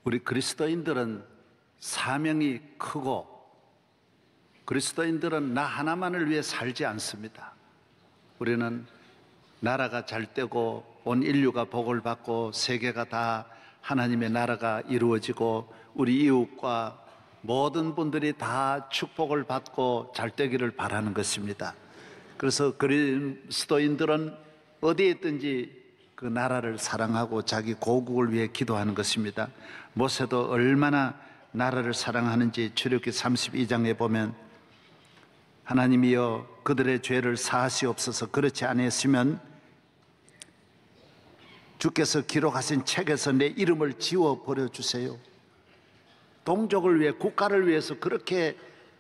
우리 그리스도인들은 사명이 크고 그리스도인들은 나 하나만을 위해 살지 않습니다. 우리는 나라가 잘 되고 온 인류가 복을 받고 세계가 다 하나님의 나라가 이루어지고 우리 이웃과 모든 분들이 다 축복을 받고 잘 되기를 바라는 것입니다. 그래서 그리스도인들은 어디에 있든지 그 나라를 사랑하고 자기 고국을 위해 기도하는 것입니다. 모세도 얼마나 나라를 사랑하는지 출애굽기 32장에 보면 하나님이여 그들의 죄를 사하시옵소서. 그렇지 않았으면 주께서 기록하신 책에서 내 이름을 지워버려 주세요. 동족을 위해, 국가를 위해서 그렇게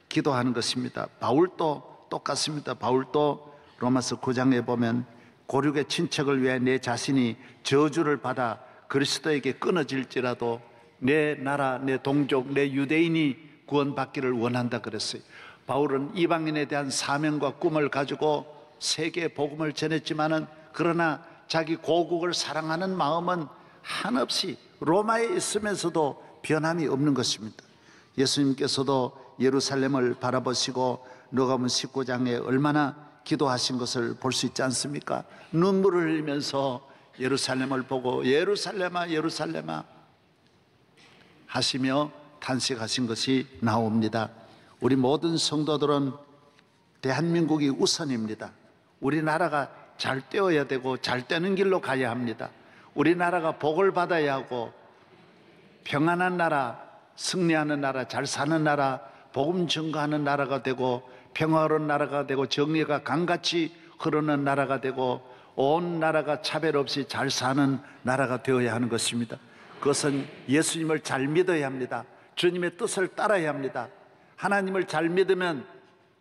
기도하는 것입니다. 바울도 똑같습니다. 바울도 로마서 9장에 보면 고륙의 친척을 위해 내 자신이 저주를 받아 그리스도에게 끊어질지라도 내 나라, 내 동족, 내 유대인이 구원받기를 원한다 그랬어요. 바울은 이방인에 대한 사명과 꿈을 가지고 세계에 복음을 전했지만은 그러나 자기 고국을 사랑하는 마음은 한없이 로마에 있으면서도 변함이 없는 것입니다. 예수님께서도 예루살렘을 바라보시고 누가복음 19장에 얼마나 기도하신 것을 볼 수 있지 않습니까? 눈물을 흘리면서 예루살렘을 보고 예루살렘아 예루살렘아 하시며 탄식하신 것이 나옵니다. 우리 모든 성도들은 대한민국이 우선입니다. 우리나라가 잘 되어야 되고 잘 되는 길로 가야 합니다. 우리나라가 복을 받아야 하고 평안한 나라, 승리하는 나라, 잘 사는 나라, 복음 증거하는 나라가 되고 평화로운 나라가 되고 정의가 강같이 흐르는 나라가 되고 온 나라가 차별 없이 잘 사는 나라가 되어야 하는 것입니다. 그것은 예수님을 잘 믿어야 합니다. 주님의 뜻을 따라야 합니다. 하나님을 잘 믿으면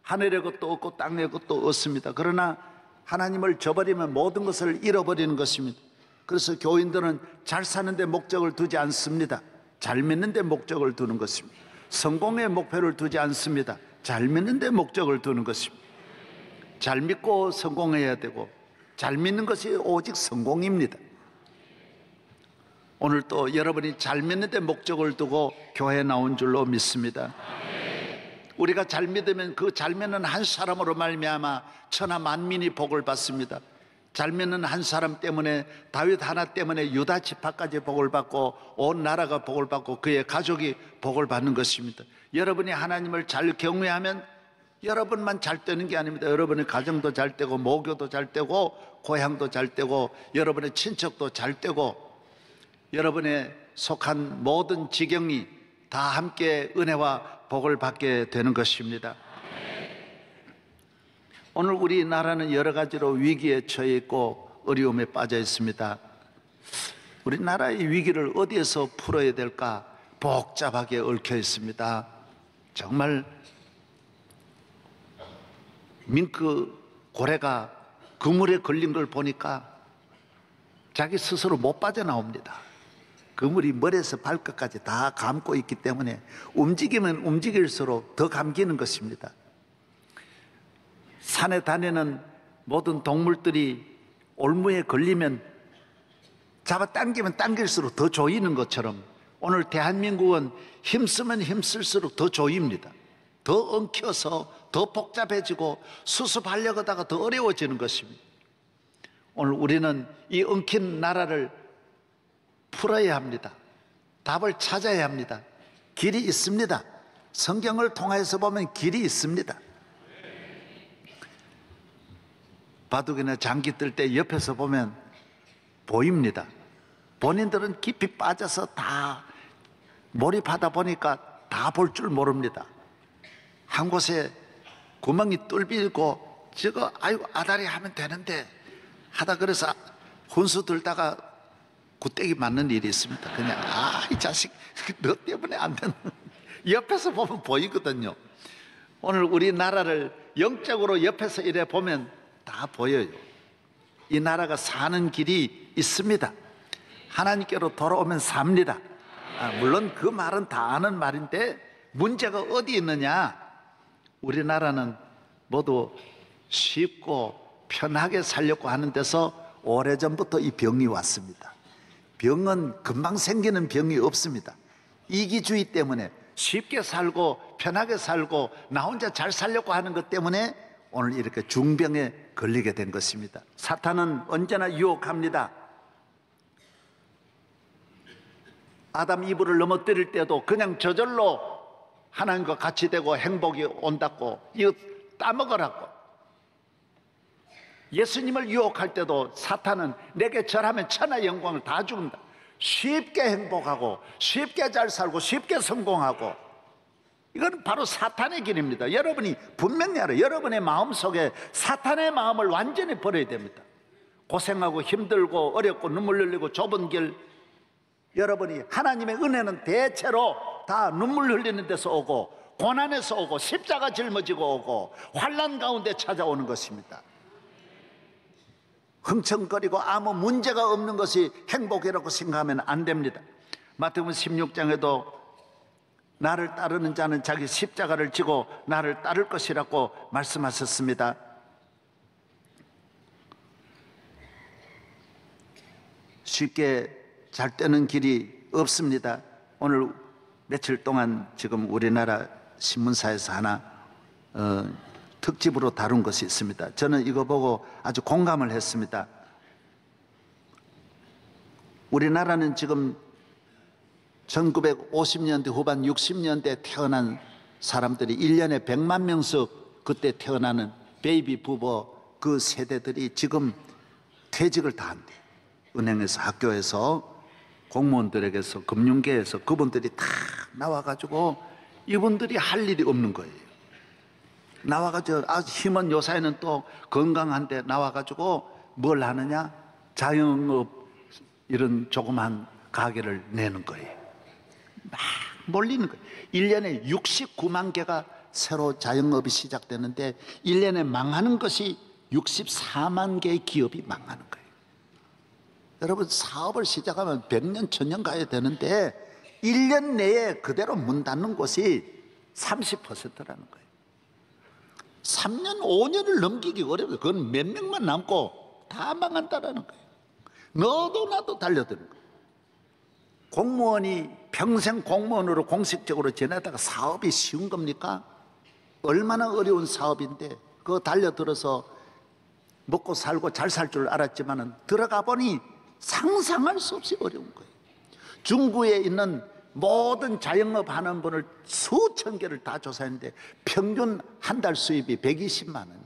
하늘의 것도 얻고 땅의 것도 얻습니다. 그러나 하나님을 저버리면 모든 것을 잃어버리는 것입니다. 그래서 교인들은 잘 사는데 목적을 두지 않습니다. 잘 믿는데 목적을 두는 것입니다. 성공의 목표를 두지 않습니다. 잘 믿는데 목적을 두는 것입니다. 잘 믿고 성공해야 되고 잘 믿는 것이 오직 성공입니다. 오늘 또 여러분이 잘 믿는데 목적을 두고 교회에 나온 줄로 믿습니다. 우리가 잘 믿으면 그 잘 믿는 한 사람으로 말미암아 천하 만민이 복을 받습니다. 잘 믿는 한 사람 때문에 다윗 하나 때문에 유다 지파까지 복을 받고 온 나라가 복을 받고 그의 가족이 복을 받는 것입니다. 여러분이 하나님을 잘 경외하면 여러분만 잘 되는 게 아닙니다. 여러분의 가정도 잘 되고 모교도 잘 되고 고향도 잘 되고 여러분의 친척도 잘 되고 여러분의 속한 모든 지경이 다 함께 은혜와 복을 받게 되는 것입니다. 오늘 우리나라는 여러 가지로 위기에 처해 있고 어려움에 빠져 있습니다. 우리나라의 위기를 어디에서 풀어야 될까 복잡하게 얽혀 있습니다. 정말 밍크 고래가 그물에 걸린 걸 보니까 자기 스스로 못 빠져나옵니다. 그물이 머리에서 발끝까지 다 감고 있기 때문에 움직이면 움직일수록 더 감기는 것입니다. 산에 다니는 모든 동물들이 올무에 걸리면 잡아당기면 당길수록 더 조이는 것처럼 오늘 대한민국은 힘쓰면 힘쓸수록 더 조입니다. 더 엉켜서 더 복잡해지고 수습하려고 하다가 더 어려워지는 것입니다. 오늘 우리는 이 엉킨 나라를 풀어야 합니다. 답을 찾아야 합니다. 길이 있습니다. 성경을 통해서 보면 길이 있습니다. 바둑이나 장기 뜰 때 옆에서 보면 보입니다. 본인들은 깊이 빠져서 다 몰입하다 보니까 다 볼 줄 모릅니다. 한 곳에 구멍이 뚫리고 저거 아이고 아다리 하면 되는데 하다 그래서 훈수 들다가 구떼기 맞는 일이 있습니다. 그냥 이 자식 너 때문에 안 되는 옆에서 보면 보이거든요. 오늘 우리나라를 영적으로 옆에서 이래 보면 다 보여요. 이 나라가 사는 길이 있습니다. 하나님께로 돌아오면 삽니다. 물론 그 말은 다 아는 말인데 문제가 어디 있느냐? 우리나라는 모두 쉽고 편하게 살려고 하는 데서 오래전부터 이 병이 왔습니다. 병은 금방 생기는 병이 없습니다. 이기주의 때문에 쉽게 살고 편하게 살고 나 혼자 잘 살려고 하는 것 때문에 오늘 이렇게 중병에 걸리게 된 것입니다. 사탄은 언제나 유혹합니다. 아담 이브를 넘어뜨릴 때도 그냥 저절로 하나님과 같이 되고 행복이 온다고, 이거 따먹으라고. 예수님을 유혹할 때도 사탄은 내게 절하면 천하 영광을 다 준다. 쉽게 행복하고 쉽게 잘 살고 쉽게 성공하고, 이건 바로 사탄의 길입니다. 여러분이 분명히 알아요. 여러분의 마음속에 사탄의 마음을 완전히 버려야 됩니다. 고생하고 힘들고 어렵고 눈물 흘리고 좁은 길, 여러분이 하나님의 은혜는 대체로 다 눈물 흘리는 데서 오고 고난에서 오고 십자가 짊어지고 오고 환난 가운데 찾아오는 것입니다. 흥청거리고 아무 문제가 없는 것이 행복이라고 생각하면 안 됩니다. 마태복음 16장에도 나를 따르는 자는 자기 십자가를 지고 나를 따를 것이라고 말씀하셨습니다. 쉽게 잘 되는 길이 없습니다. 오늘 며칠 동안 지금 우리나라 신문사에서 하나 특집으로 다룬 것이 있습니다. 저는 이거 보고 아주 공감을 했습니다. 우리나라는 지금 1950년대 후반 60년대 태어난 사람들이 1년에 100만 명씩 그때 태어나는 베이비 부모 그 세대들이 지금 퇴직을 다 한대요. 은행에서, 학교에서, 공무원들에게서, 금융계에서 그분들이 다 나와가지고 이분들이 할 일이 없는 거예요. 나와가지고 아주 힘은 요사이는 또 건강한데 나와가지고 뭘 하느냐? 자영업 이런 조그만 가게를 내는 거예요. 막 몰리는 거예요. 1년에 69만 개가 새로 자영업이 시작되는데 1년에 망하는 것이 64만 개의 기업이 망하는 거예요. 여러분, 사업을 시작하면 100년, 1000년 가야 되는데 1년 내에 그대로 문 닫는 곳이 30%라는 거예요. 3년, 5년을 넘기기 어려워요. 그건 몇 명만 남고 다 망한다라는 거예요. 너도 나도 달려드는 거예요. 공무원이 평생 공무원으로 공식적으로 지내다가 사업이 쉬운 겁니까? 얼마나 어려운 사업인데 그거 달려들어서 먹고 살고 잘 살 줄 알았지만은 들어가 보니 상상할 수 없이 어려운 거예요. 중구에 있는 모든 자영업 하는 분을 수천 개를 다 조사했는데 평균 한 달 수입이 120만 원이에요.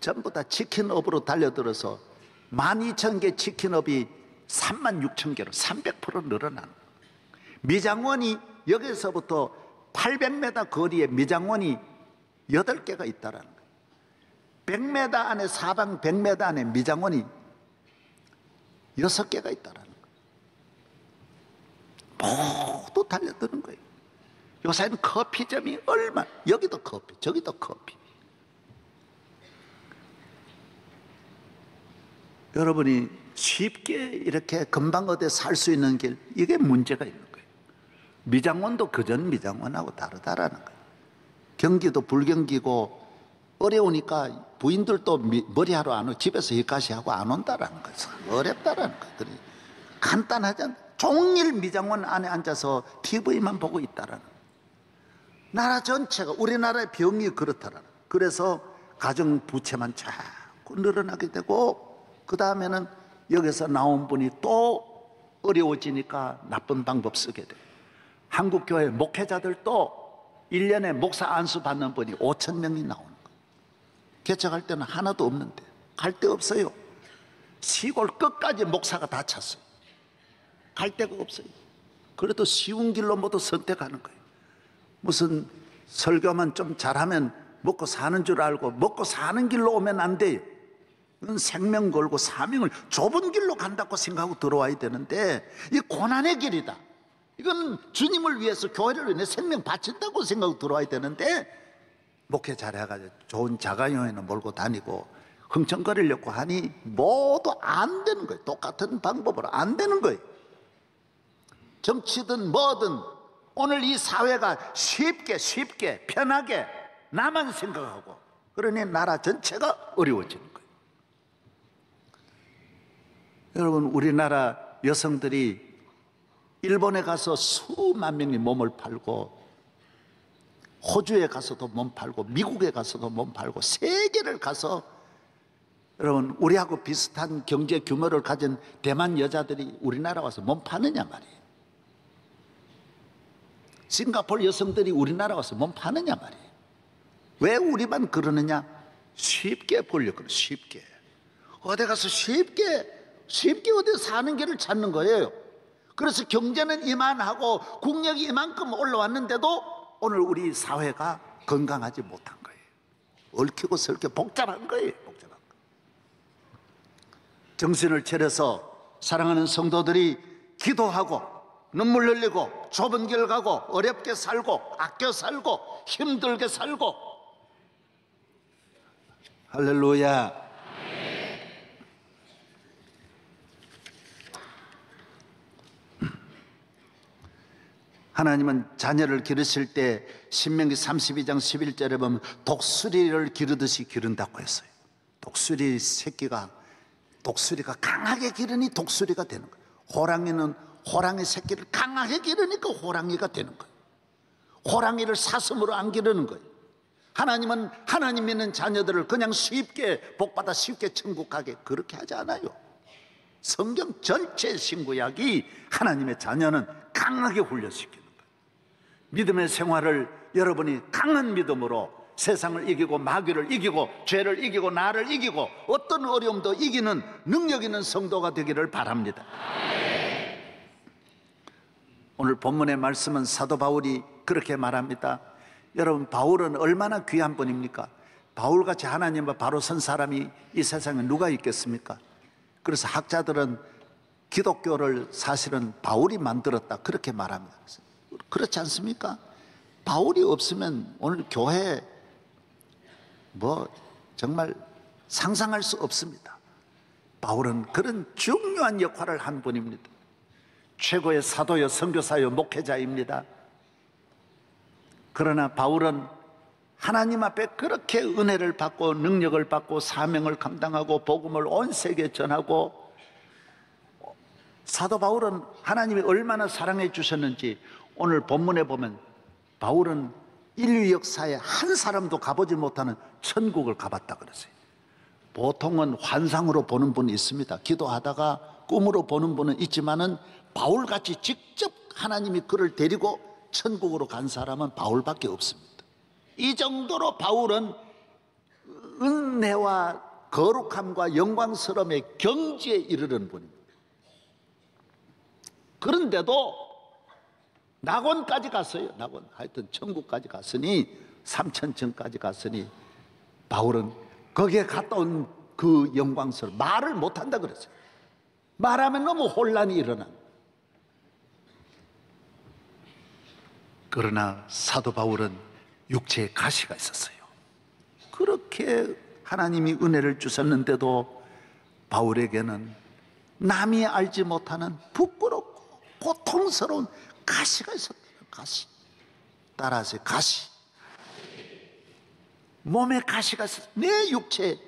전부 다 치킨업으로 달려들어서 12,000개 치킨업이 36,000개로 300% 늘어나는 거예요. 미장원이 여기서부터 800m 거리에 미장원이 8개가 있다라는 거예요. 100m 안에, 사방 100m 안에 미장원이 6개가 있다라는 거예요. 모두 달려드는 거예요. 요새는 커피점이 얼마나, 여기도 커피, 저기도 커피. 여러분이 쉽게 이렇게 금방 어디 살 수 있는 길, 이게 문제가 있는 거예요. 미장원도 그전 미장원하고 다르다라는 거예요. 경기도 불경기고 어려우니까 부인들도 머리하러 안 오고 집에서 일까지 하고 안 온다라는 거예요. 어렵다라는 거예요. 그래. 간단하잖아. 종일 미장원 안에 앉아서 TV만 보고 있다라는 거예요. 나라 전체가, 우리나라의 병이 그렇다라는 거예요. 그래서 가정 부채만 자꾸 늘어나게 되고, 그 다음에는 여기서 나온 분이 또 어려워지니까 나쁜 방법 쓰게 돼요. 한국교회 목회자들도 1년에 목사 안수 받는 분이 5,000명이 나오는 거예요. 개척할 때는 하나도 없는데 갈 데 없어요. 시골 끝까지 목사가 다 찼어요. 갈 데가 없어요. 그래도 쉬운 길로 모두 선택하는 거예요. 무슨 설교만 좀 잘하면 먹고 사는 줄 알고 먹고 사는 길로 오면 안 돼요. 이건 생명 걸고 사명을 좁은 길로 간다고 생각하고 들어와야 되는데, 이 고난의 길이다. 이건 주님을 위해서, 교회를 위해 내 생명 바친다고 생각하고 들어와야 되는데, 목회 잘해가지고 좋은 자가용에는 몰고 다니고 흥청거리려고 하니 모두 안 되는 거예요. 똑같은 방법으로 안 되는 거예요. 정치든 뭐든 오늘 이 사회가 쉽게 편하게 나만 생각하고, 그러니 나라 전체가 어려워지는 거예요. 여러분, 우리나라 여성들이 일본에 가서 수만 명이 몸을 팔고, 호주에 가서도 몸 팔고, 미국에 가서도 몸 팔고, 세계를 가서, 여러분 우리하고 비슷한 경제 규모를 가진 대만 여자들이 우리나라 와서 몸 파느냐 말이에요. 싱가포르 여성들이 우리나라 와서 몸 파느냐 말이에요. 왜 우리만 그러느냐? 쉽게 벌려고 그래. 쉽게 어디 가서 쉽게 어디 사는 길을 찾는 거예요. 그래서 경제는 이만하고 국력이 이만큼 올라왔는데도 오늘 우리 사회가 건강하지 못한 거예요. 얽히고 설켜 복잡한 거예요. 복잡한 거. 정신을 차려서 사랑하는 성도들이 기도하고 눈물 흘리고 좁은 길 가고 어렵게 살고 아껴 살고 힘들게 살고, 할렐루야. 하나님은 자녀를 기르실 때 신명기 32장 11절에 보면 독수리를 기르듯이 기른다고 했어요. 독수리가 강하게 기르니 독수리가 되는 거예요. 호랑이는 호랑이 새끼를 강하게 기르니까 호랑이가 되는 거예요. 호랑이를 사슴으로 안 기르는 거예요. 하나님은 하나님 믿는 자녀들을 그냥 쉽게 복받아 쉽게 천국 가게 그렇게 하지 않아요. 성경 전체 신구약이 하나님의 자녀는 강하게 훈련시키는 거예요. 믿음의 생활을 여러분이 강한 믿음으로 세상을 이기고 마귀를 이기고 죄를 이기고 나를 이기고 어떤 어려움도 이기는 능력 있는 성도가 되기를 바랍니다. 오늘 본문의 말씀은 사도 바울이 그렇게 말합니다. 여러분, 바울은 얼마나 귀한 분입니까? 바울같이 하나님과 바로 선 사람이 이 세상에 누가 있겠습니까? 그래서 학자들은 기독교를 사실은 바울이 만들었다 그렇게 말합니다. 그렇지 않습니까? 바울이 없으면 오늘 교회 정말 상상할 수 없습니다. 바울은 그런 중요한 역할을 한 분입니다. 최고의 사도요 선교사요 목회자입니다. 그러나 바울은 하나님 앞에 그렇게 은혜를 받고 능력을 받고 사명을 감당하고 복음을 온 세계에 전하고, 사도 바울은 하나님이 얼마나 사랑해 주셨는지 오늘 본문에 보면 바울은 인류 역사에 한 사람도 가보지 못하는 천국을 가봤다 그러세요. 보통은 환상으로 보는 분이 있습니다. 기도하다가 꿈으로 보는 분은 있지만은 바울같이 직접 하나님이 그를 데리고 천국으로 간 사람은 바울밖에 없습니다. 이 정도로 바울은 은혜와 거룩함과 영광스러움의 경지에 이르는 분입니다. 그런데도 낙원까지 갔어요. 낙원, 하여튼 천국까지 갔으니 3000층까지 갔으니 바울은 거기에 갔다 온 그 영광스러움 말을 못한다 그랬어요. 말하면 너무 혼란이 일어나. 그러나 사도 바울은 육체에 가시가 있었어요. 그렇게 하나님이 은혜를 주셨는데도 바울에게는 남이 알지 못하는 부끄럽고 고통스러운 가시가 있었어요. 가시. 따라하세요. 가시. 몸에 가시가 있었어요. 내 육체에.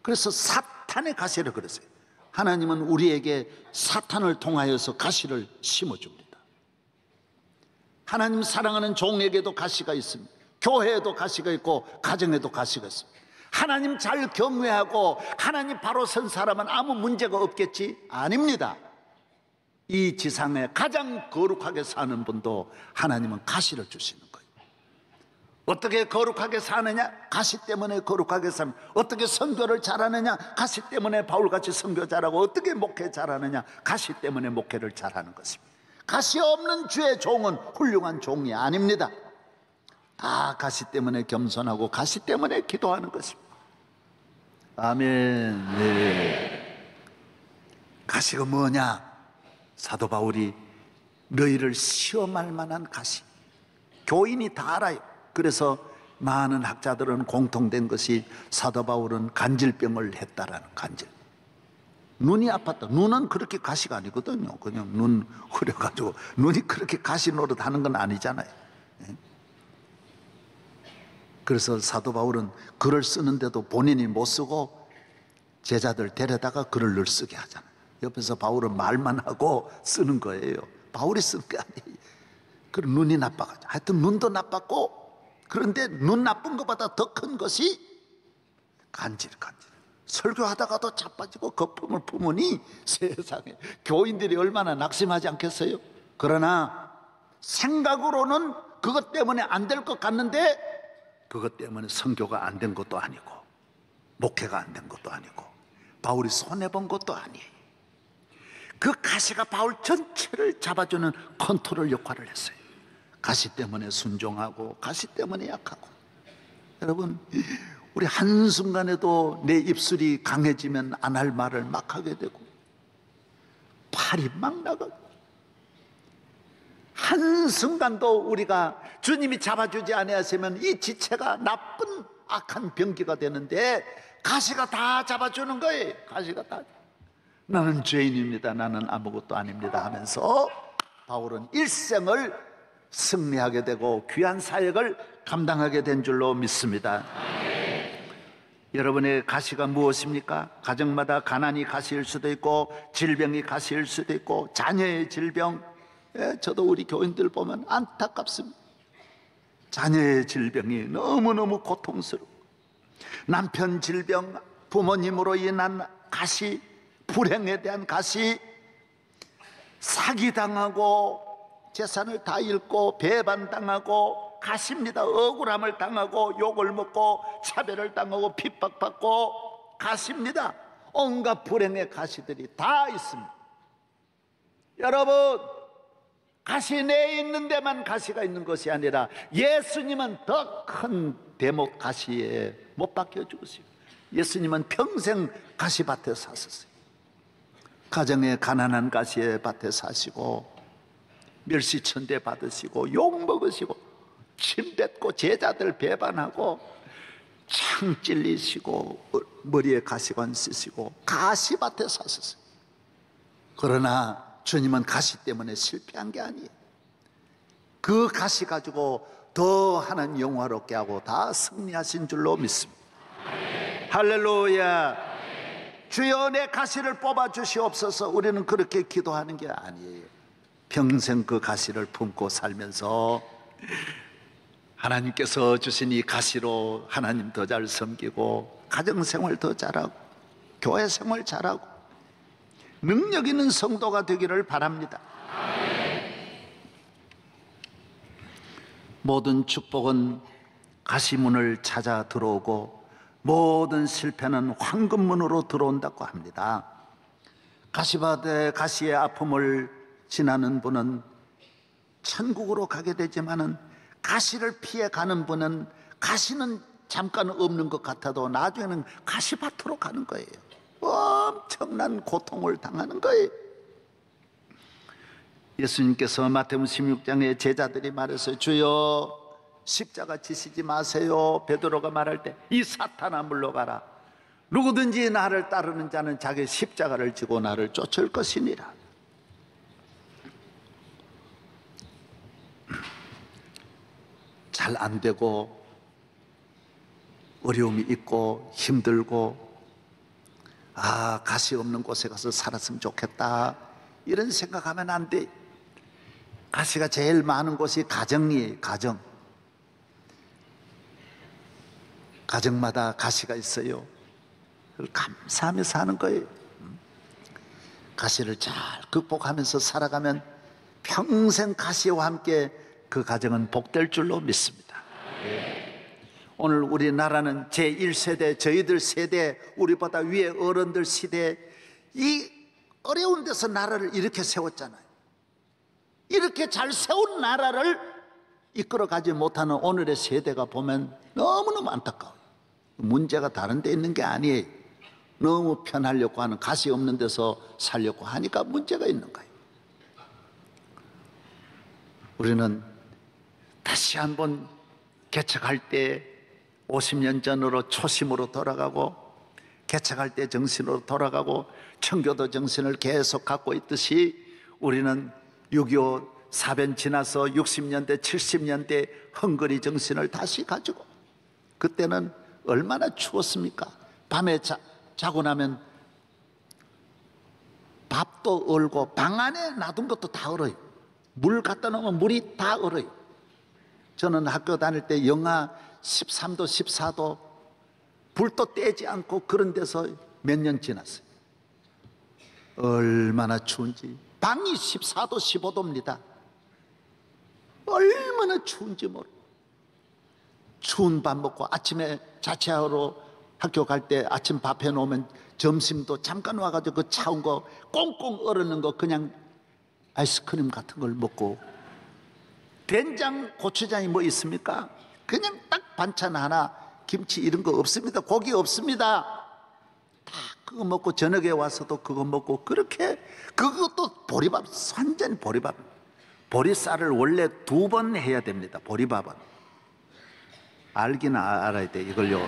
그래서 사탄의 가시를 그랬어요. 하나님은 우리에게 사탄을 통하여서 가시를 심어줍니다. 하나님 사랑하는 종에게도 가시가 있습니다. 교회에도 가시가 있고 가정에도 가시가 있습니다. 하나님 잘 경외하고 하나님 바로 선 사람은 아무 문제가 없겠지? 아닙니다. 이 지상에 가장 거룩하게 사는 분도 하나님은 가시를 주시는 거예요. 어떻게 거룩하게 사느냐? 가시 때문에 거룩하게 삽니다. 어떻게 선교를 잘하느냐? 가시 때문에 바울같이 선교 잘하고, 어떻게 목회 잘하느냐? 가시 때문에 목회를 잘하는 것입니다. 가시 없는 주의 종은 훌륭한 종이 아닙니다. 다 가시 때문에 겸손하고 가시 때문에 기도하는 것입니다. 아멘. 네. 가시가 뭐냐? 사도 바울이 너희를 시험할 만한 가시, 교인이 다 알아요. 그래서 많은 학자들은 공통된 것이 사도 바울은 간질병을 했다라는 간질. 눈이 아팠다. 눈은 그렇게 가시가 아니거든요. 그냥 눈 흐려가지고 눈이 그렇게 가시 노릇하는 건 아니잖아요. 그래서 사도 바울은 글을 쓰는데도 본인이 못 쓰고 제자들 데려다가 글을 늘 쓰게 하잖아요. 옆에서 바울은 말만 하고 쓰는 거예요. 바울이 쓴 게 아니에요. 그럼 눈이 나빠가지고, 하여튼 눈도 나빴고, 그런데 눈 나쁜 것보다 더 큰 것이 간질. 설교하다가도 자빠지고 거품을 품으니 세상에 교인들이 얼마나 낙심하지 않겠어요? 그러나 생각으로는 그것 때문에 안 될 것 같는데, 그것 때문에 선교가 안 된 것도 아니고 목회가 안 된 것도 아니고 바울이 손해본 것도 아니에요. 그 가시가 바울 전체를 잡아주는 컨트롤 역할을 했어요. 가시 때문에 순종하고 가시 때문에 약하고. 여러분, 우리 한순간에도 내 입술이 강해지면 안 할 말을 막 하게 되고 팔이 막 나가고, 한순간도 우리가 주님이 잡아주지 아니하시면 이 지체가 나쁜 악한 병기가 되는데 가시가 다 잡아주는 거예요. 가시가 다. 나는 죄인입니다, 나는 아무것도 아닙니다 하면서 바울은 일생을 승리하게 되고 귀한 사역을 감당하게 된 줄로 믿습니다. 여러분의 가시가 무엇입니까? 가정마다 가난이 가시일 수도 있고 질병이 가시일 수도 있고 자녀의 질병. 저도 우리 교인들 보면 안타깝습니다. 자녀의 질병이 너무너무 고통스러워. 남편 질병, 부모님으로 인한 가시, 불행에 대한 가시, 사기당하고 재산을 다 잃고 배반당하고 가십니다. 억울함을 당하고 욕을 먹고 차별을 당하고 핍박받고 가십니다. 온갖 불행의 가시들이 다 있습니다. 여러분, 가시 내에 있는 데만 가시가 있는 것이 아니라 예수님은 더 큰 대목 가시에 못 박혀 죽으시고, 예수님은 평생 가시밭에 사셨어요. 가정의 가난한 가시의 밭에 사시고 멸시천대 받으시고 욕 먹으시고 침 뱉고 제자들 배반하고 창 찔리시고 머리에 가시관 쓰시고 가시밭에 사셨어요. 그러나 주님은 가시 때문에 실패한 게 아니에요. 그 가시 가지고 더 하나님 영화롭게 하고 다 승리하신 줄로 믿습니다. 할렐루야. 주여 내 가시를 뽑아 주시옵소서. 우리는 그렇게 기도하는 게 아니에요. 평생 그 가시를 품고 살면서 하나님께서 주신 이 가시로 하나님 더 잘 섬기고 가정생활 더 잘하고 교회생활 잘하고 능력 있는 성도가 되기를 바랍니다. 모든 축복은 가시문을 찾아 들어오고 모든 실패는 황금문으로 들어온다고 합니다. 가시밭에 가시의 아픔을 지나는 분은 천국으로 가게 되지만은 가시를 피해 가는 분은 가시는 잠깐 없는 것 같아도 나중에는 가시밭으로 가는 거예요. 엄청난 고통을 당하는 거예요. 예수님께서 마태복음 16장에 제자들이 말했어요. 주여 십자가 지시지 마세요. 베드로가 말할 때 이 사탄아 물러가라. 누구든지 나를 따르는 자는 자기 십자가를 지고 나를 쫓을 것이니라. 잘 안 되고 어려움이 있고 힘들고 가시 없는 곳에 가서 살았으면 좋겠다 이런 생각하면 안 돼. 가시가 제일 많은 곳이 가정이에요. 가정마다 가시가 있어요. 그걸 감사하며 사는 거예요. 가시를 잘 극복하면서 살아가면 평생 가시와 함께 그 가정은 복될 줄로 믿습니다. 오늘 우리나라는 제1세대, 저희들 세대, 우리보다 위에 어른들 시대, 이 어려운 데서 나라를 이렇게 세웠잖아요. 이렇게 잘 세운 나라를 이끌어가지 못하는 오늘의 세대가 보면 너무너무 안타까워요. 문제가 다른 데 있는 게 아니에요. 너무 편하려고 하는, 가시 없는 데서 살려고 하니까 문제가 있는 거예요. 우리는 다시 한번 개척할 때 50년 전으로 초심으로 돌아가고, 개척할 때 정신으로 돌아가고, 청교도 정신을 계속 갖고 있듯이 우리는 6.25 사변 지나서 60년대 70년대 헝거리 정신을 다시 가지고, 그때는 얼마나 추웠습니까? 밤에 자고 나면 밥도 얼고 방 안에 놔둔 것도 다 얼어요. 물 갖다 놓으면 물이 다 얼어요. 저는 학교 다닐 때 영하 13도 14도 불도 떼지 않고 그런 데서 몇 년 지났어요. 얼마나 추운지. 방이 14도 15도입니다 얼마나 추운지 모르고 추운 밥 먹고 아침에 자취하러 학교 갈 때 아침 밥 해놓으면 점심도 잠깐 와가지고 그 차운 거 꽁꽁 얼었는 거 그냥 아이스크림 같은 걸 먹고, 된장 고추장이 뭐 있습니까? 그냥 딱 반찬 하나, 김치 이런 거 없습니다. 고기 없습니다. 다 그거 먹고 저녁에 와서도 그거 먹고, 그렇게, 그것도 보리밥, 완전 보리밥. 보리쌀을 원래 2번 해야 됩니다. 보리밥은 알기는 알아야 돼. 이걸요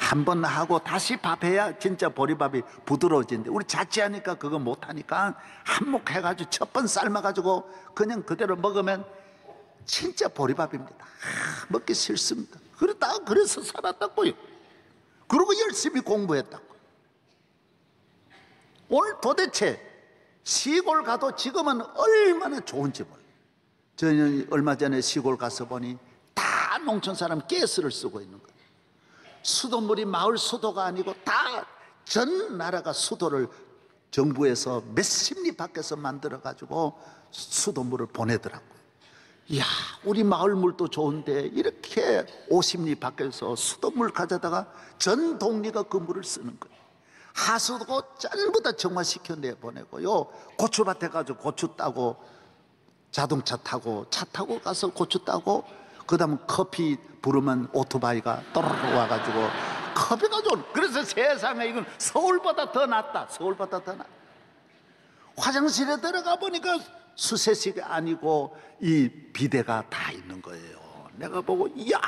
한 번 하고 다시 밥해야 진짜 보리밥이 부드러워지는데, 우리 자취하니까 그거 못하니까 한몫 해가지고 첫 번 삶아가지고 그냥 그대로 먹으면 진짜 보리밥입니다. 먹기 싫습니다. 그래서 살았다고요. 그리고 열심히 공부했다고. 오늘 도대체 시골 가도 지금은 얼마나 좋은지 몰라요. 저는 얼마 전에 시골 가서 보니 다 농촌 사람 가스를 쓰고 있는 거예요. 수돗물이 마을 수도가 아니고 다 전 나라가 수도를 정부에서 몇십 리 밖에서 만들어 가지고 수돗물을 보내더라고요. 이야, 우리 마을 물도 좋은데 이렇게 50리 밖에서 수돗물 가져다가 전 동리가 그 물을 쓰는 거예요. 하수도 전부 다 정화시켜 내보내고요, 고추밭에 가서 고추 따고, 자동차 타고, 차 타고 가서 고추 따고, 그 다음 커피 부르면 오토바이가 또르르 와가지고 커피가 좋은. 그래서 세상에 이건 서울보다 더 낫다. 서울보다 더 낫다. 화장실에 들어가 보니까 수세식이 아니고 이 비데가 다 있는 거예요. 내가 보고, 이야,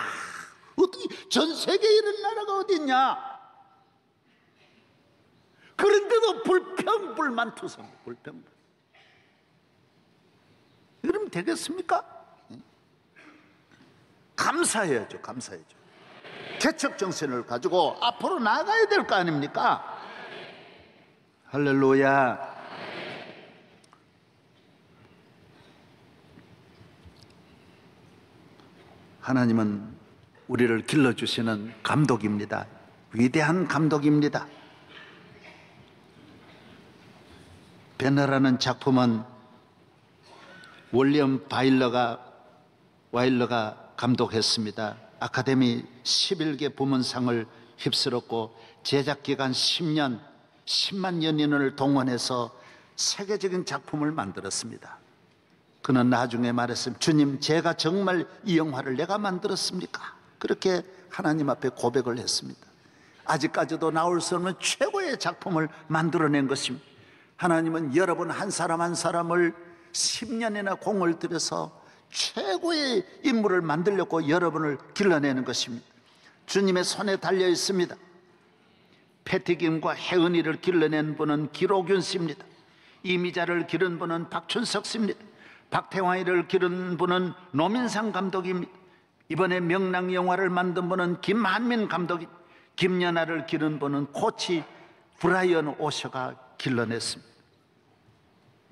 어떻게 전 세계에 이런 나라가 어디 있냐. 그런데도 불평불만 투성. 불평불. 이러면 되겠습니까? 감사해야죠. 감사해야죠. 개척 정신을 가지고 앞으로 나가야 될 거 아닙니까? 할렐루야. 하나님은 우리를 길러주시는 감독입니다. 위대한 감독입니다. 베너라는 작품은 윌리엄 와일러가 감독했습니다. 아카데미 11개 부문상을 휩쓸었고 제작기간 10년, 10만 연인을 동원해서 세계적인 작품을 만들었습니다. 그는 나중에 말했습니다. 주님, 제가 정말 이 영화를 내가 만들었습니까? 그렇게 하나님 앞에 고백을 했습니다. 아직까지도 나올 수 없는 최고의 작품을 만들어낸 것입니다. 하나님은 여러분 한 사람 한 사람을 10년이나 공을 들여서 최고의 인물을 만들려고 여러분을 길러내는 것입니다. 주님의 손에 달려 있습니다. 패티김과 혜은이를 길러낸 분은 기록윤 씨입니다. 이미자를 기른 분은 박춘석 씨입니다. 박태환이를 기른 분은 노민상 감독입니다. 이번에 명랑 영화를 만든 분은 김한민 감독이, 김연아를 기른 분은 코치 브라이언 오셔가 길러냈습니다.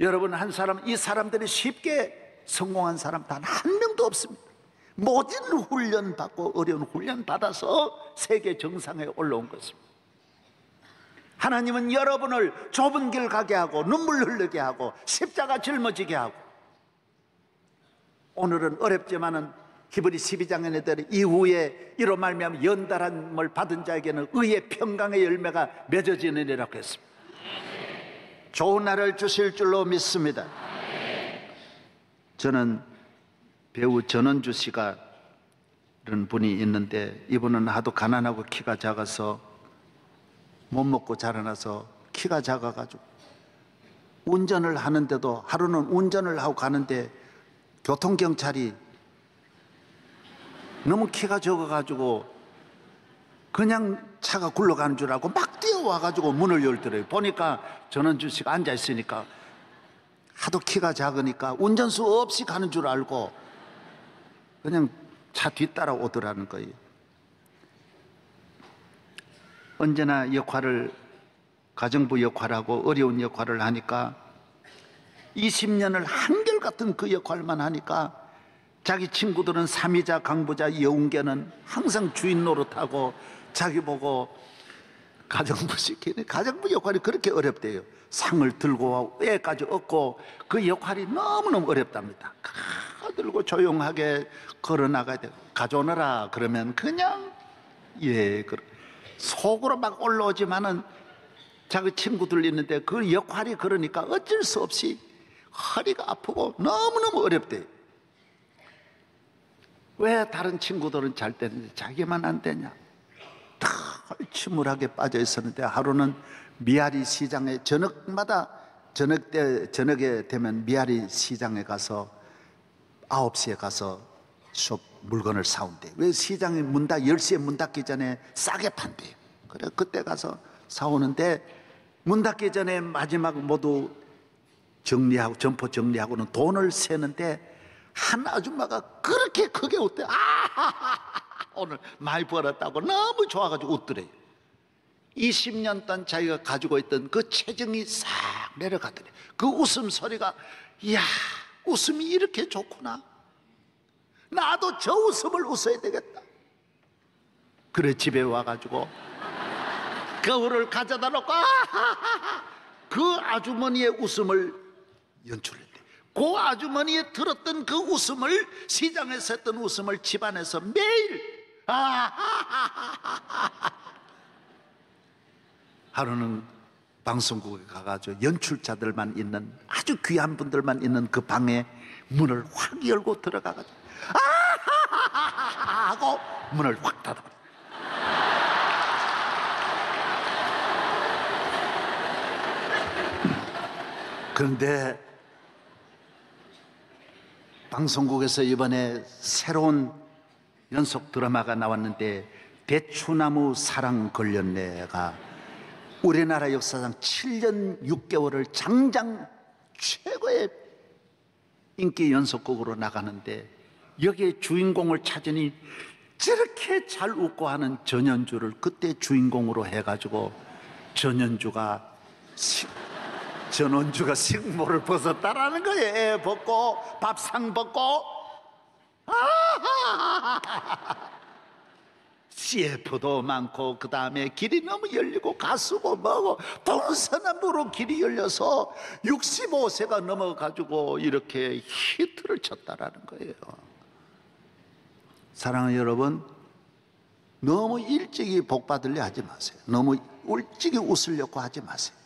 여러분 한 사람, 이 사람들이 쉽게 성공한 사람 단 한 명도 없습니다. 모든 훈련 받고 어려운 훈련 받아서 세계 정상에 올라온 것입니다. 하나님은 여러분을 좁은 길 가게 하고 눈물 흘리게 하고 십자가 짊어지게 하고, 오늘은 어렵지만은 히브리 12장에 내더니 이후에 이로 말미암아 연달함을 받은 자에게는 의의 평강의 열매가 맺어지느니라고 했습니다. 좋은 날을 주실 줄로 믿습니다. 저는 배우 전원주 씨가 이런 분이 있는데, 이분은 하도 가난하고 키가 작아서 못 먹고 자라나서 키가 작아가지고 운전을 하는데도, 하루는 운전을 하고 가는데 교통경찰이 너무 키가 적어가지고 그냥 차가 굴러가는 줄 알고 막 뛰어와가지고 문을 열더래요. 보니까 전원주 씨가 앉아있으니까 하도 키가 작으니까 운전수 없이 가는 줄 알고 그냥 차 뒤따라 오더라는 거예요. 언제나 역할을, 가정부 역할하고 어려운 역할을 하니까 20년을 한결같은 그 역할만 하니까 자기 친구들은 삼이자 강부자 여운계는 항상 주인 노릇하고 자기 보고 가정부 시키는 가정부 역할이 그렇게 어렵대요. 상을 들고 애까지 얻고 그 역할이 너무너무 어렵답니다. 들고 조용하게 걸어나가야 돼요. 가져오너라 그러면 그냥 속으로 막 올라오지만은 자기 친구들 있는데 그 역할이 그러니까 어쩔 수 없이 허리가 아프고 너무너무 어렵대요. 왜 다른 친구들은 잘 되는데 자기만 안 되냐? 다 침울하게 빠져 있었는데 하루는 미아리 시장에 저녁에 되면 미아리 시장에 가서 9시에 가서 물건을 사온대. 왜 시장이 10시에 문 닫기 전에 싸게 판대요. 그래 그때 가서 사오는데 문 닫기 전에 마지막 모두 정리하고 점포 정리하고는 돈을 세는데 한 아줌마가 그렇게 크게 웃대. 오늘 많이 벌었다고 너무 좋아가지고 웃더래요. 20년 동안 자기가 가지고 있던 그 체증이 싹 내려가더래. 그 웃음소리가 이야 웃음이 이렇게 좋구나. 나도 저 웃음을 웃어야 되겠다. 그래 집에 와가지고 거울을 가져다 놓고 그 아주머니의 웃음을 연출했대. 그 아주머니의 들었던 그 웃음을 시장에서 했던 웃음을 집안에서 매일 하루는 방송국에 가가지고 연출자들만 있는 아주 귀한 분들만 있는 그 방에 문을 확 열고 들어가가지고 하고 문을 확 닫아. 그런데 방송국에서 이번에 새로운 연속 드라마가 나왔는데 대추나무 사랑 걸렸네가 우리나라 역사상 7년 6개월을 장장 최고의 인기 연속극으로 나가는데 여기에 주인공을 찾으니 저렇게 잘 웃고 하는 전현주를 그때 주인공으로 해가지고 전원주가 식모를 벗었다라는 거예요. 애 벗고 밥상 벗고 CF도 많고 그 다음에 길이 너무 열리고 가수고 뭐고 동서남북으로 길이 열려서 65세가 넘어가지고 이렇게 히트를 쳤다라는 거예요. 사랑하는 여러분, 너무 일찍이 복 받으려 하지 마세요. 너무 일찍이 웃으려고 하지 마세요.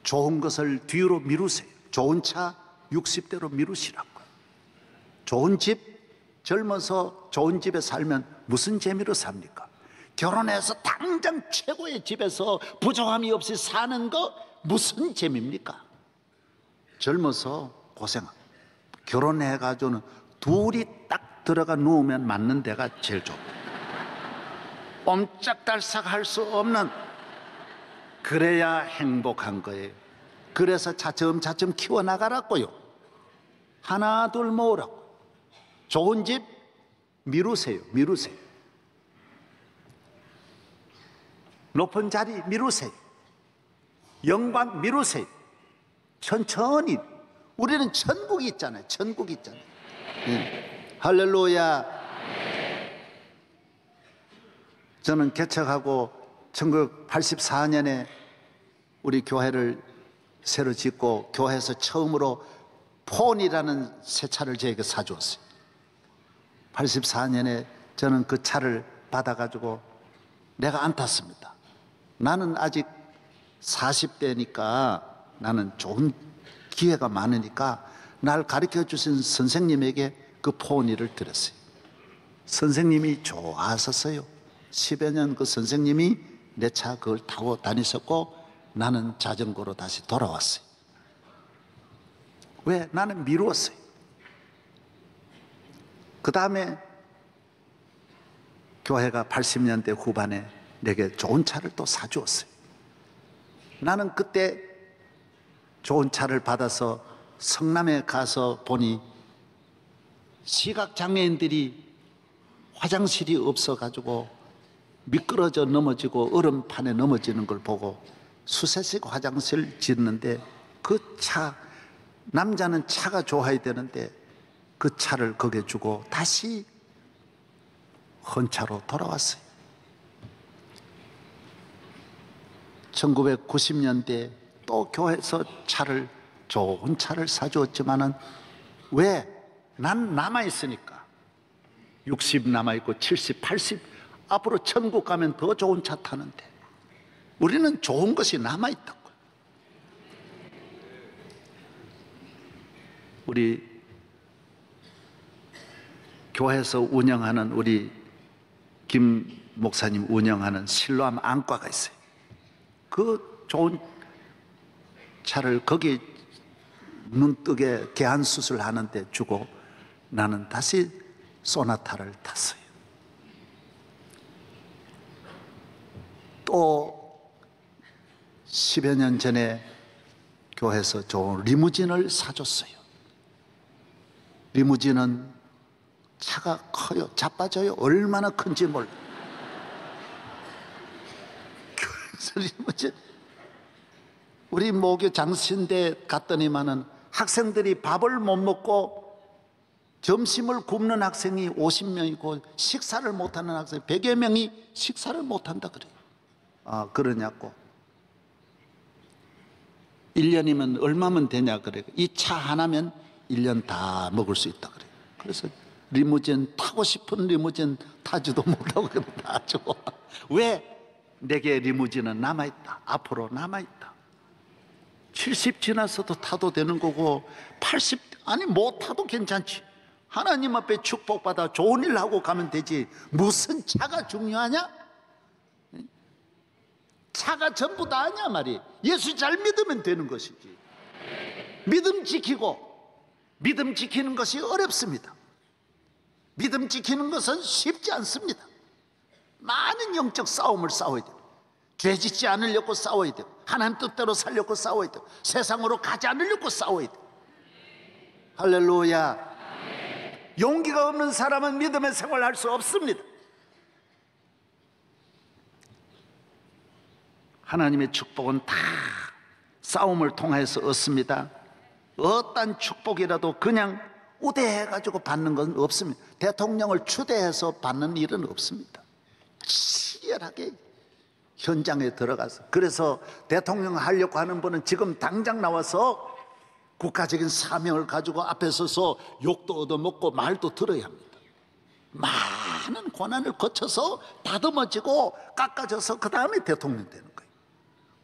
좋은 것을 뒤로 미루세요. 좋은 차 60대로 미루시라고요. 좋은 집 젊어서 좋은 집에 살면 무슨 재미로 삽니까? 결혼해서 당장 최고의 집에서 부족함이 없이 사는 거 무슨 재미입니까? 젊어서 고생하고 결혼해가지고는 둘이 딱 들어가 누우면 맞는 데가 제일 좋고 옴짝달싹 할 수 없는 그래야 행복한 거예요. 그래서 차츰차츰 키워나가라고요. 하나 둘 모으라고. 좋은 집 미루세요. 높은 자리 미루세요. 영광 미루세요. 천천히. 우리는 천국이 있잖아요. 네. 할렐루야. 저는 개척하고 1984년에 우리 교회를 새로 짓고 교회에서 처음으로 폰이라는 새 차를 저에게 사주었어요. 84년에 저는 그 차를 받아가지고 내가 안 탔습니다. 나는 아직 40대니까 나는 좋은 기회가 많으니까 날 가르쳐 주신 선생님에게 그 폰이를 드렸어요. 선생님이 좋아하셨어요. 10여 년 그 선생님이 내 차 그걸 타고 다니셨고 나는 자전거로 다시 돌아왔어요. 왜? 나는 미루었어요. 그 다음에 교회가 80년대 후반에 내게 좋은 차를 또 사주었어요. 나는 그때 좋은 차를 받아서 성남에 가서 보니 시각장애인들이 화장실이 없어가지고 미끄러져 넘어지고 얼음판에 넘어지는 걸 보고 수세식 화장실 짓는데 그 차, 남자는 차가 좋아야 되는데 그 차를 거기에 주고 다시 헌차로 돌아왔어요. 1990년대 또 교회에서 좋은 차를 사주었지만은 왜? 난 남아있으니까. 60 남아있고 70, 80 앞으로 천국 가면 더 좋은 차 타는데 우리는 좋은 것이 남아있다고요. 우리 교회에서 운영하는 우리 김 목사님 운영하는 실로암 안과가 있어요. 그 좋은 차를 거기 눈뜨게 개안 수술하는데 주고 나는 다시 소나타를 탔어요. 또 10여 년 전에 교회에서 좋은 리무진을 사줬어요. 리무진은 차가 커요. 자빠져요. 얼마나 큰지 몰라. 교회에서 리무진, 우리 모교 장신대 갔더니만은 학생들이 밥을 못 먹고 점심을 굶는 학생이 50명이고 식사를 못하는 학생 100여 명이 식사를 못한다 그래요. 아, 그러냐고. 1년이면 얼마면 되냐 그래요. 이 차 하나면 1년 다 먹을 수 있다 그래요. 그래서 리무진 타고 싶은 리무진 타지도 못하고 그냥 다 줘. 왜? 내게 리무진은 남아있다. 앞으로 남아있다. 70 지나서도 타도 되는 거고 80 아니 못 타도 괜찮지. 하나님 앞에 축복받아 좋은 일 하고 가면 되지. 무슨 차가 중요하냐? 차가 전부 다 아니야 말이. 예수 잘 믿으면 되는 것이지. 믿음 지키는 것이 어렵습니다. 믿음 지키는 것은 쉽지 않습니다. 많은 영적 싸움을 싸워야 돼요. 죄 짓지 않으려고 싸워야 돼요. 하나님 뜻대로 살려고 싸워야 돼요. 세상으로 가지 않으려고 싸워야 돼요. 할렐루야. 용기가 없는 사람은 믿음의 생활을 할 수 없습니다. 하나님의 축복은 다 싸움을 통해서 얻습니다. 어떤 축복이라도 그냥 우대해가지고 받는 건 없습니다. 대통령을 추대해서 받는 일은 없습니다. 치열하게 현장에 들어가서. 그래서 대통령 하려고 하는 분은 지금 당장 나와서 국가적인 사명을 가지고 앞에 서서 욕도 얻어먹고 말도 들어야 합니다. 많은 고난을 거쳐서 다듬어지고 깎아져서 그 다음에 대통령 되는 거예요.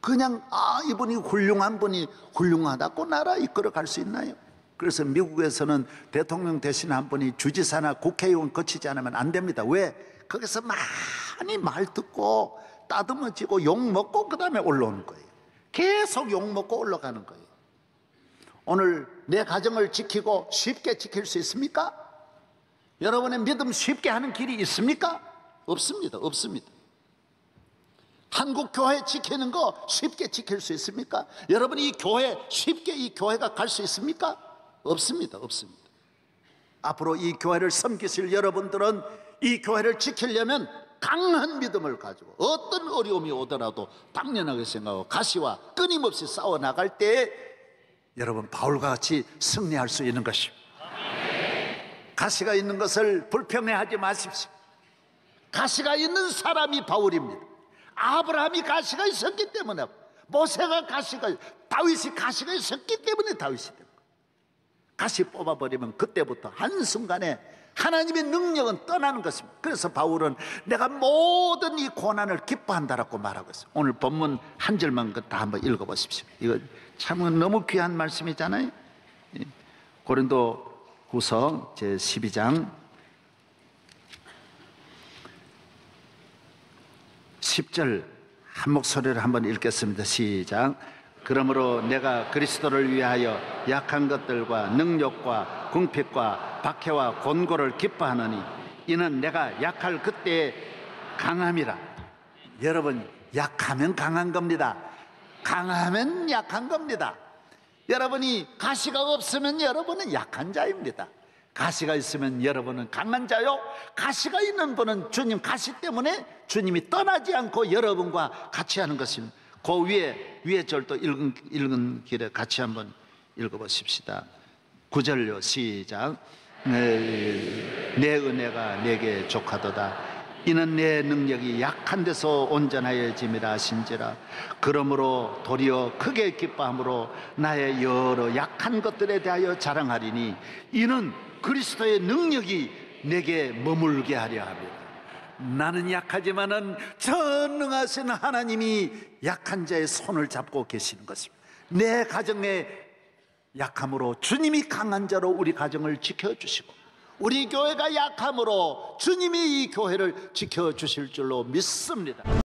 그냥 이분이 훌륭한 분이 훌륭하다고 나라 이끌어갈 수 있나요? 그래서 미국에서는 대통령 대신 한 분이 주지사나 국회의원 거치지 않으면 안 됩니다. 왜? 거기서 많이 말 듣고 따듬어지고 욕먹고 그 다음에 올라오는 거예요. 계속 욕먹고 올라가는 거예요. 오늘 내 가정을 지키고 쉽게 지킬 수 있습니까? 여러분의 믿음 쉽게 하는 길이 있습니까? 없습니다. 없습니다. 한국 교회 지키는 거 쉽게 지킬 수 있습니까? 여러분 이 교회 쉽게 이 교회가 갈 수 있습니까? 없습니다. 없습니다. 앞으로 이 교회를 섬기실 여러분들은 이 교회를 지키려면 강한 믿음을 가지고 어떤 어려움이 오더라도 당연하게 생각하고 가시와 끊임없이 싸워 나갈 때에 여러분 바울과 같이 승리할 수 있는 것입니다. 가시가 있는 것을 불평해하지 마십시오. 가시가 있는 사람이 바울입니다. 아브라함이 가시가 있었기 때문에, 모세가 가시가, 다윗이 가시가 있었기 때문에 다윗이 된 거예요. 가시 뽑아버리면 그때부터 한순간에 하나님의 능력은 떠나는 것입니다. 그래서 바울은 내가 모든 이 고난을 기뻐한다라고 말하고 있어요. 오늘 본문 한 절만 다 한번 읽어보십시오. 이거 참 너무 귀한 말씀이잖아요. 고린도 후서 제 12장 10절 한 목소리로 한번 읽겠습니다. 시작. 그러므로 내가 그리스도를 위하여 약한 것들과 능력과 궁핍과 박해와 곤고를 기뻐하느니 이는 내가 약할 그때의 강함이라. 여러분 약하면 강한 겁니다. 강하면 약한 겁니다. 여러분이 가시가 없으면 여러분은 약한 자입니다. 가시가 있으면 여러분은 강한 자요. 가시가 있는 분은 주님 가시 때문에 주님이 떠나지 않고 여러분과 같이 하는 것입니다. 그 위에 절도 읽은 길에 같이 한번 읽어보십시다. 9절요 시작. 내 은혜가 내게 족하도다. 이는 내 능력이 약한 데서 온전하여짐이라 하신지라. 그러므로 도리어 크게 기뻐함으로 나의 여러 약한 것들에 대하여 자랑하리니 이는 그리스도의 능력이 내게 머물게 하려 함이라. 나는 약하지만은 전능하신 하나님이 약한 자의 손을 잡고 계시는 것입니다. 내 가정의 약함으로 주님이 강한 자로 우리 가정을 지켜주시고, 우리 교회가 약함으로 주님이 이 교회를 지켜주실 줄로 믿습니다.